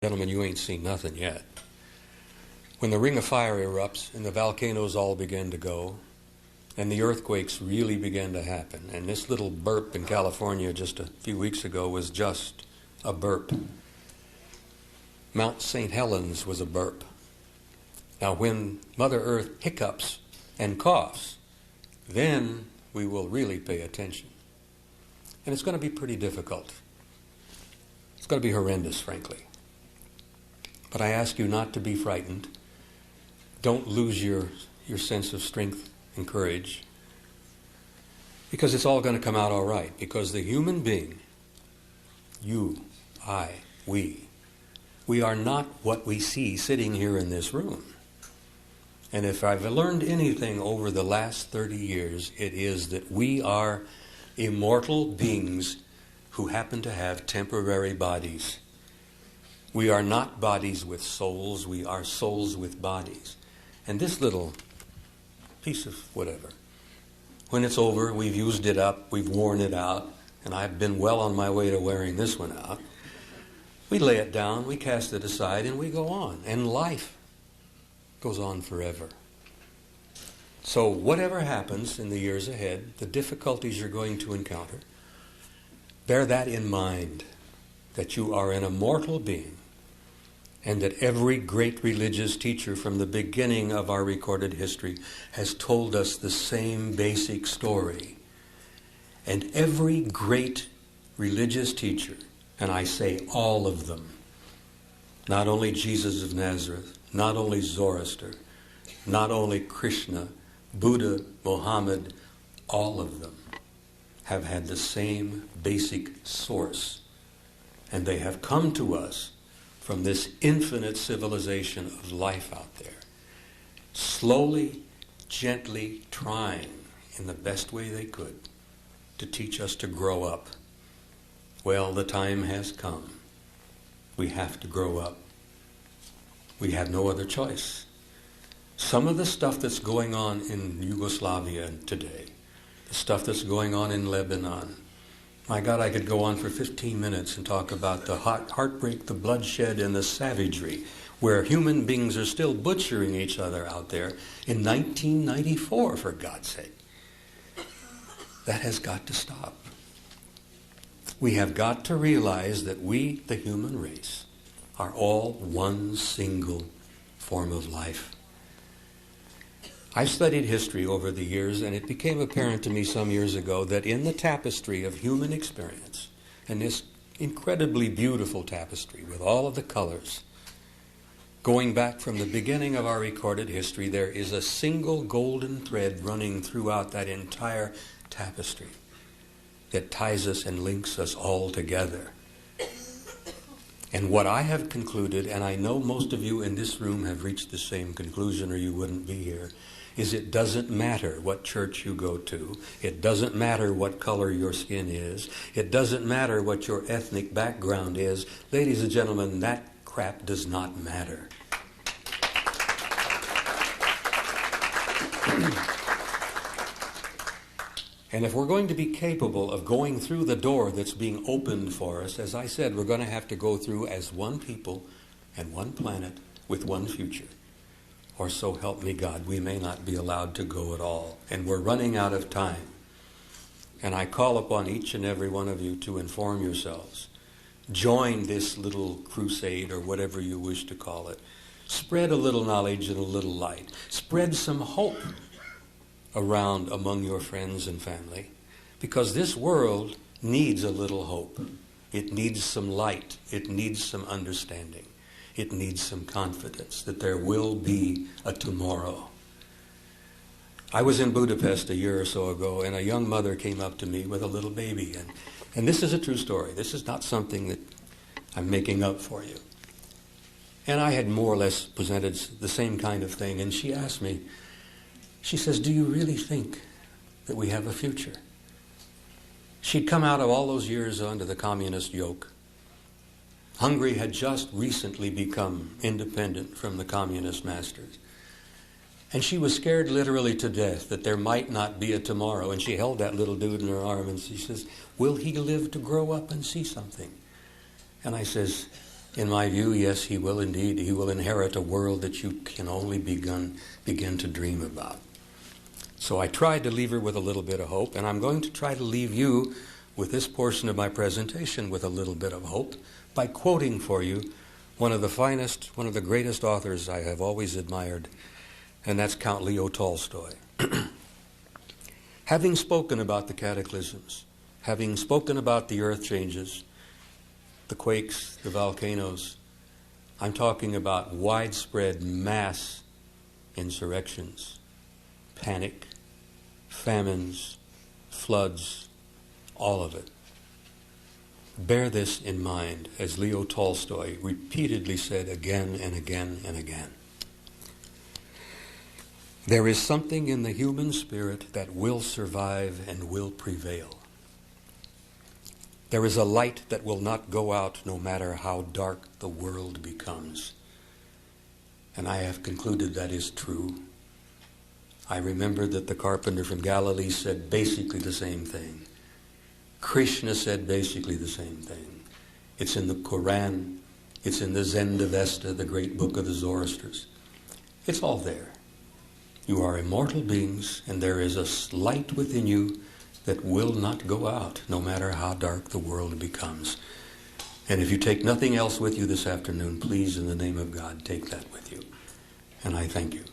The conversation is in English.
Gentlemen, you ain't seen nothing yet. When the ring of fire erupts and the volcanoes all begin to go and the earthquakes really begin to happen, and this little burp in California just a few weeks ago was just a burp. Mount St. Helens was a burp. Now when Mother Earth hiccups and coughs, then we will really pay attention. And it's going to be pretty difficult. It's going to be horrendous, frankly. But I ask you not to be frightened. Don't lose your sense of strength and courage, because it's all going to come out all right. Because the human being, you, I, we are not what we see sitting here in this room. And if I've learned anything over the last 30 years, it is that we are immortal beings who happen to have temporary bodies. We are not bodies with souls, we are souls with bodies. And this little piece of whatever, when it's over, we've used it up, we've worn it out, and I've been well on my way to wearing this one out. We lay it down, we cast it aside, and we go on. And life goes on forever. So whatever happens in the years ahead, the difficulties you're going to encounter, bear that in mind, that you are an immortal being, and that every great religious teacher from the beginning of our recorded history has told us the same basic story. And every great religious teacher, and I say all of them, not only Jesus of Nazareth, not only Zoroaster, not only Krishna, Buddha, Muhammad, all of them have had the same basic source. And they have come to us from this infinite civilization of life out there, slowly, gently trying in the best way they could to teach us to grow up. Well, the time has come. We have to grow up. We have no other choice. Some of the stuff that's going on in Yugoslavia today, the stuff that's going on in Lebanon, my God, I could go on for 15 minutes and talk about the heartbreak, the bloodshed, and the savagery, where human beings are still butchering each other out there in 1994, for God's sake. That has got to stop. We have got to realize that we, the human race, are all one single form of life. I've studied history over the years, and it became apparent to me some years ago that in the tapestry of human experience, and this incredibly beautiful tapestry with all of the colors, going back from the beginning of our recorded history, there is a single golden thread running throughout that entire tapestry that ties us and links us all together. And what I have concluded, and I know most of you in this room have reached the same conclusion or you wouldn't be here, is it doesn't matter what church you go to. It doesn't matter what color your skin is. It doesn't matter what your ethnic background is. Ladies and gentlemen, that crap does not matter. And if we're going to be capable of going through the door that's being opened for us, as I said, we're going to have to go through as one people and one planet with one future. Or so help me God, we may not be allowed to go at all. And we're running out of time. And I call upon each and every one of you to inform yourselves. Join this little crusade, or whatever you wish to call it. Spread a little knowledge and a little light. Spread some hope around among your friends and family. Because this world needs a little hope. It needs some light. It needs some understanding. It needs some confidence that there will be a tomorrow. I was in Budapest a year or so ago, and a young mother came up to me with a little baby. And this is a true story. This is not something that I'm making up for you. And I had more or less presented the same kind of thing. And she asked me, she says, "Do you really think that we have a future?" She'd come out of all those years under the communist yoke. Hungary had just recently become independent from the communist masters. And she was scared literally to death that there might not be a tomorrow. And she held that little dude in her arm and she says, "Will he live to grow up and see something?" And I says, In my view, yes, he will indeed. He will inherit a world that you can only begin to dream about. So I tried to leave her with a little bit of hope, and I'm going to try to leave you with this portion of my presentation with a little bit of hope by quoting for you one of the finest, one of the greatest authors I have always admired, and that's Count Leo Tolstoy. Having spoken about the cataclysms, having spoken about the earth changes, the quakes, the volcanoes, I'm talking about widespread mass insurrections, panic, famines, floods, all of it. Bear this in mind, as Leo Tolstoy repeatedly said again and again and again. There is something in the human spirit that will survive and will prevail. There is a light that will not go out no matter how dark the world becomes. And I have concluded that is true. I remember that the carpenter from Galilee said basically the same thing. Krishna said basically the same thing. It's in the Quran. It's in the Zend-Avesta, the great book of the Zoroastrians. It's all there. You are immortal beings, and there is a light within you that will not go out, no matter how dark the world becomes. And if you take nothing else with you this afternoon, please, in the name of God, take that with you. And I thank you.